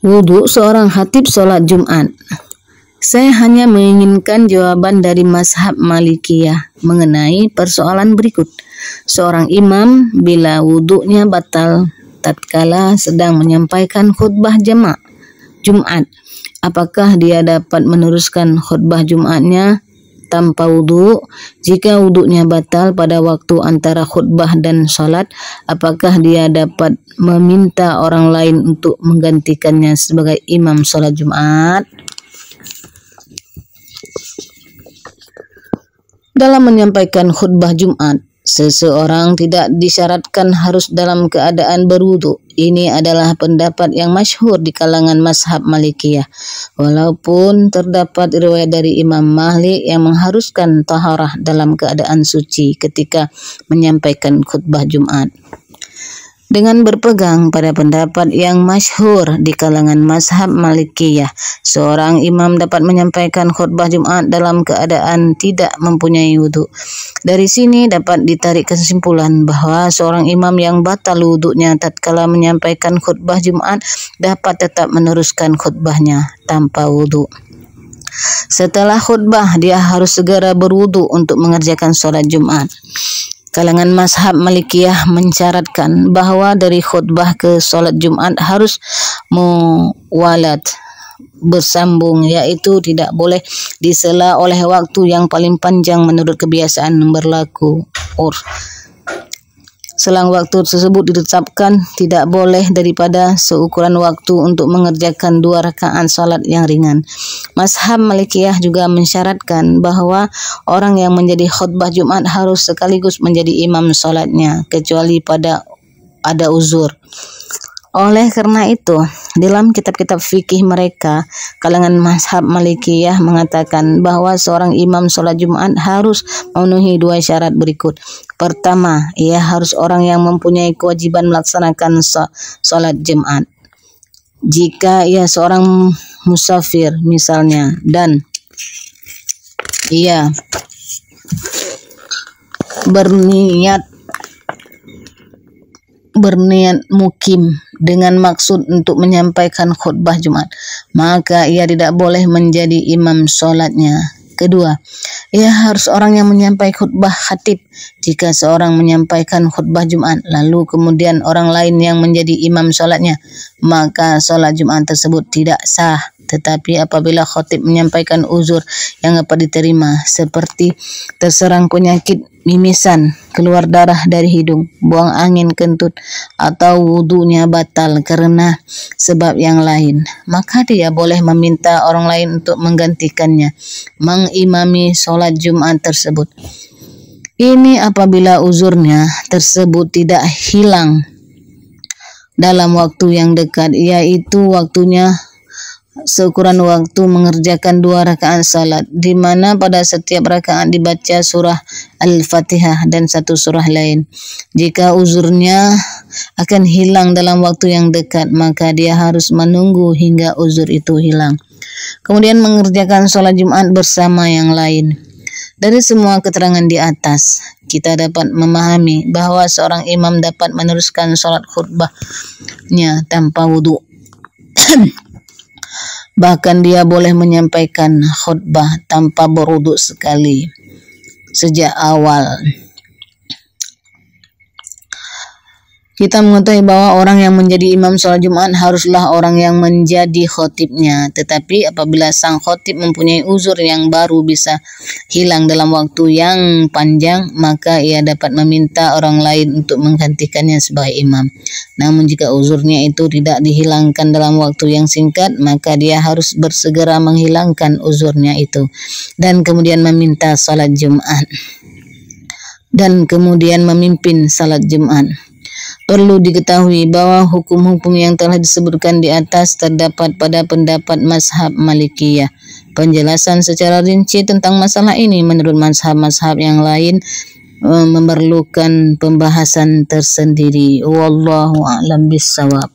Wudhu seorang khatib sholat Jumat. Saya hanya menginginkan jawaban dari mazhab Malikiyah mengenai persoalan berikut. Seorang imam bila wudhunya batal tatkala sedang menyampaikan khutbah Jumat, apakah dia dapat meneruskan khutbah Jumatnya tanpa wudhu? Jika wudhunya batal pada waktu antara khutbah dan salat, apakah dia dapat meminta orang lain untuk menggantikannya sebagai imam salat Jumat? Dalam menyampaikan khutbah Jumat, seseorang tidak disyaratkan harus dalam keadaan berwudu. Ini adalah pendapat yang masyhur di kalangan mazhab Malikiyah. Walaupun terdapat riwayat dari Imam Malik yang mengharuskan taharah dalam keadaan suci ketika menyampaikan khutbah Jumat. Dengan berpegang pada pendapat yang masyhur di kalangan mazhab Malikiyah, seorang imam dapat menyampaikan khutbah Jumat dalam keadaan tidak mempunyai wudhu. Dari sini dapat ditarik kesimpulan bahwa seorang imam yang batal wudhunya tatkala menyampaikan khutbah Jumat dapat tetap meneruskan khutbahnya tanpa wudhu. Setelah khutbah, dia harus segera berwudhu untuk mengerjakan sholat Jumat. Kalangan mazhab Malikiyah mensyaratkan bahwa dari khutbah ke sholat Jumat harus muwalat, bersambung, yaitu tidak boleh disela oleh waktu yang paling panjang menurut kebiasaan berlaku. Selang waktu tersebut ditetapkan tidak boleh daripada seukuran waktu untuk mengerjakan 2 rakaat salat yang ringan. Mazhab Malikiyah juga mensyaratkan bahwa orang yang menjadi khutbah Jumat harus sekaligus menjadi imam salatnya, kecuali pada ada uzur. Oleh karena itu, dalam kitab-kitab fikih mereka, kalangan mazhab Malikiyah mengatakan bahwa seorang imam sholat Jumat harus memenuhi 2 syarat berikut. Pertama, ia harus orang yang mempunyai kewajiban melaksanakan sholat Jumat. Jika ia seorang musafir misalnya, dan ia berniat mukim dengan maksud untuk menyampaikan khutbah Jumat, maka ia tidak boleh menjadi imam sholatnya. Kedua, ia harus orang yang menyampaikan khutbah khatib. Jika seorang menyampaikan khutbah Jumat lalu kemudian orang lain yang menjadi imam sholatnya, maka sholat Jumat tersebut tidak sah. Tetapi apabila khatib menyampaikan uzur yang dapat diterima seperti terserang penyakit mimisan, keluar darah dari hidung, buang angin kentut, atau wudunya batal karena sebab yang lain, maka dia boleh meminta orang lain untuk menggantikannya mengimami sholat Jumat tersebut. Ini apabila uzurnya tersebut tidak hilang dalam waktu yang dekat, yaitu waktunya seukuran waktu mengerjakan 2 rakaat salat, di mana pada setiap rakaat dibaca surah Al-Fatihah dan 1 surah lain. Jika uzurnya akan hilang dalam waktu yang dekat, maka dia harus menunggu hingga uzur itu hilang, kemudian mengerjakan sholat Jumat bersama yang lain. Dari semua keterangan di atas, kita dapat memahami bahwa seorang imam dapat meneruskan sholat khutbahnya tanpa wudhu. Bahkan dia boleh menyampaikan khutbah tanpa berwudhu sekali sejak awal. Kita mengetahui bahwa orang yang menjadi imam sholat Jumat haruslah orang yang menjadi khotibnya. Tetapi apabila sang khotib mempunyai uzur yang baru bisa hilang dalam waktu yang panjang, maka ia dapat meminta orang lain untuk menggantikannya sebagai imam. Namun jika uzurnya itu tidak dihilangkan dalam waktu yang singkat, maka dia harus bersegera menghilangkan uzurnya itu dan kemudian meminta salat Jumat dan kemudian memimpin salat Jumat. Perlu diketahui bahwa hukum-hukum yang telah disebutkan di atas terdapat pada pendapat mazhab Malikiyah. Penjelasan secara rinci tentang masalah ini menurut mazhab-mazhab yang lain memerlukan pembahasan tersendiri. Wallahu a'lam bishawab.